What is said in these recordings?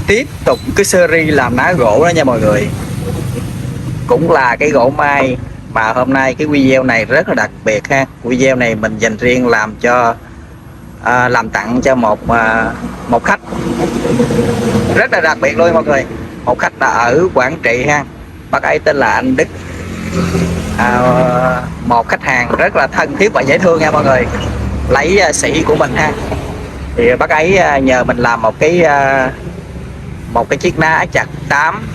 tiếp tục cái series làm ná gỗ đó nha mọi người. Cũng là cái gỗ mai mà hôm nay cái video này rất là đặc biệt ha. Video này mình dành riêng làm cho làm tặng cho một khách rất là đặc biệt luôn mọi người. Một khách là ở Quảng Trị ha. Bác ấy tên là anh Đức. Một khách hàng rất là thân thiết và dễ thương nha mọi người, lấy sỉ của mình ha. Thì bác ấy nhờ mình làm một cái chiếc ná chặt 8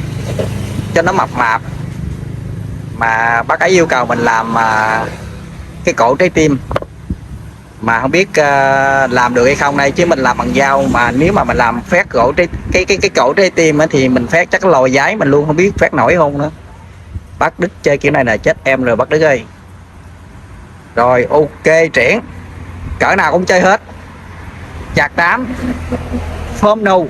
cho nó mập mạp, mà bác ấy yêu cầu mình làm cái cổ trái tim, mà không biết làm được hay không đây, chứ mình làm bằng dao, mà nếu mà mình làm phét gỗ cái cổ trái tim thì mình phét chắc lòi giấy mình luôn, không biết phét nổi không nữa. Bác Đức chơi kiểu này là chết em rồi bác Đức ơi. Rồi ok, triển cỡ nào cũng chơi hết. Chặt 8 phôm nâu.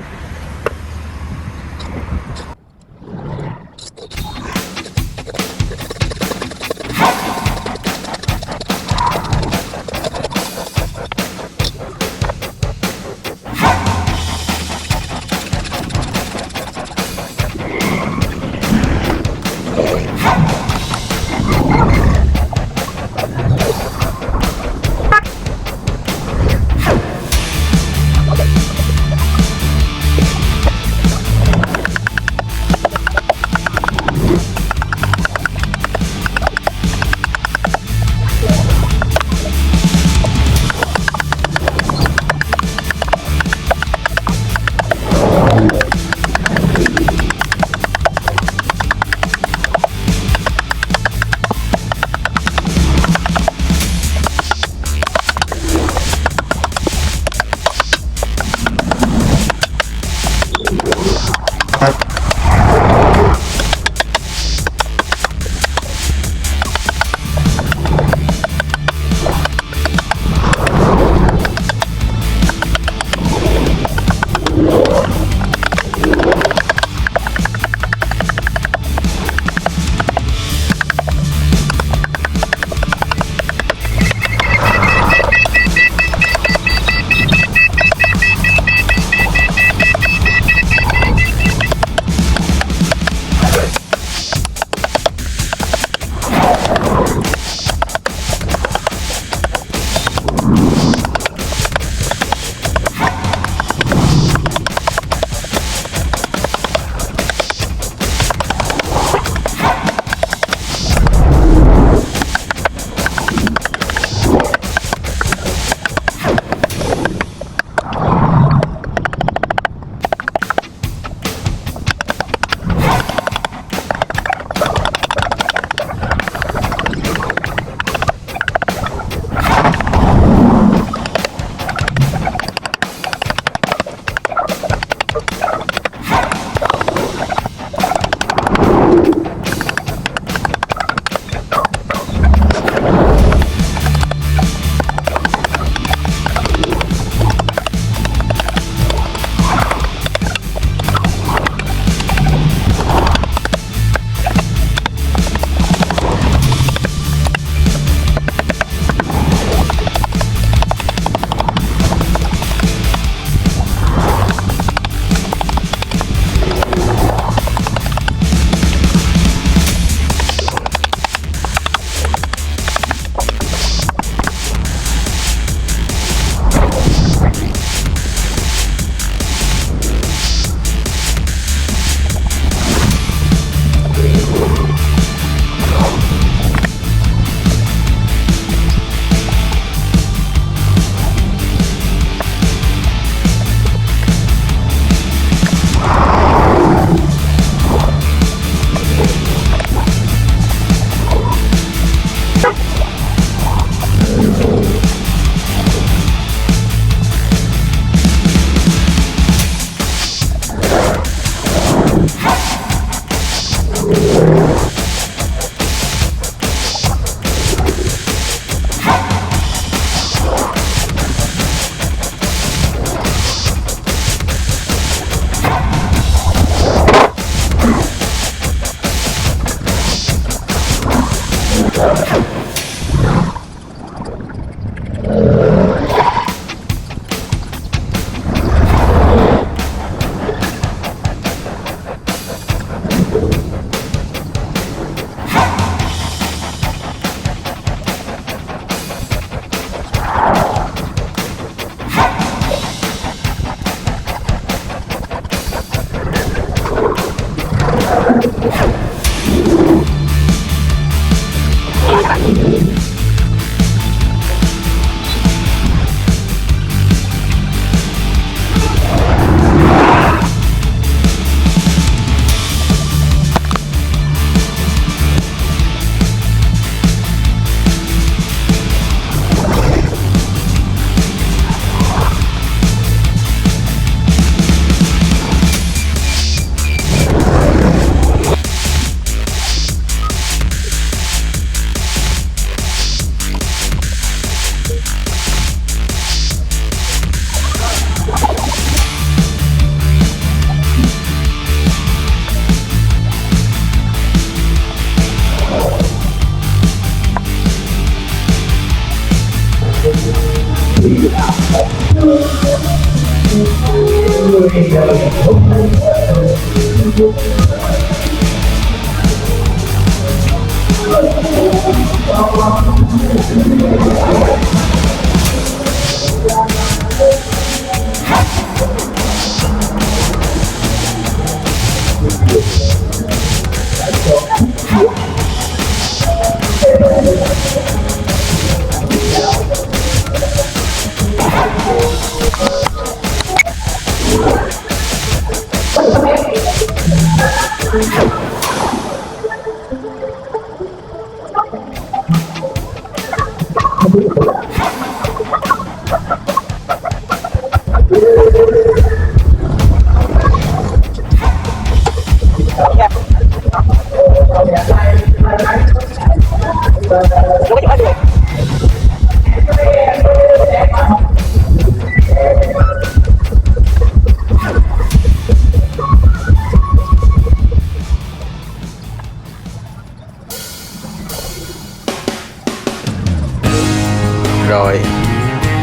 Rồi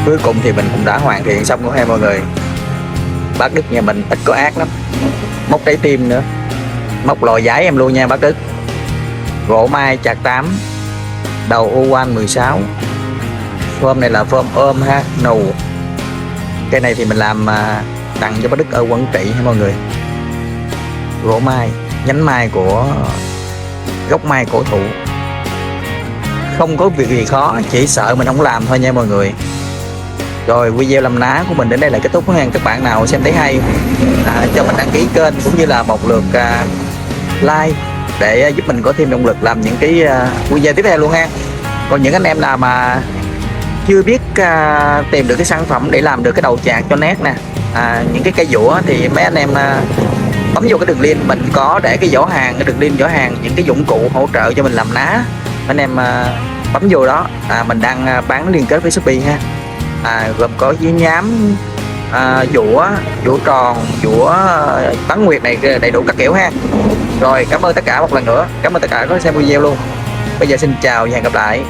cuối cùng thì mình cũng đã hoàn thiện xong rồi ha mọi người. Bác Đức nhà mình ít có ác lắm, móc trái tim nữa, móc lò giấy em luôn nha bác Đức. Gỗ mai chạc 8, đầu U1 16. Phơm này là phơm ôm ha, nù. Cái này thì mình làm tặng cho bác Đức ở Quảng Trị ha mọi người. Gỗ mai, nhánh mai của gốc mai cổ thụ. Không có việc gì khó, chỉ sợ mình không làm thôi nha mọi người. Rồi video làm ná của mình đến đây là kết thúc nha. Các bạn nào xem thấy hay cho mình đăng ký kênh cũng như là một lượt like để giúp mình có thêm động lực làm những cái video tiếp theo luôn ha. Còn những anh em nào mà chưa biết tìm được cái sản phẩm để làm được cái đầu chạc cho nét nè, những cái cây dũa thì mấy anh em bấm vô cái đường link mình có để cái giỏ hàng, cái đường link giỏ hàng, những cái dụng cụ hỗ trợ cho mình làm ná. Anh em bấm vô đó, mình đang bán liên kết với Shopee ha. Gồm có giấy nhám, dũa tròn, dũa bắn nguyệt này đầy đủ các kiểu ha. Rồi cảm ơn tất cả một lần nữa, cảm ơn tất cả có xem video luôn. Bây giờ xin chào và hẹn gặp lại.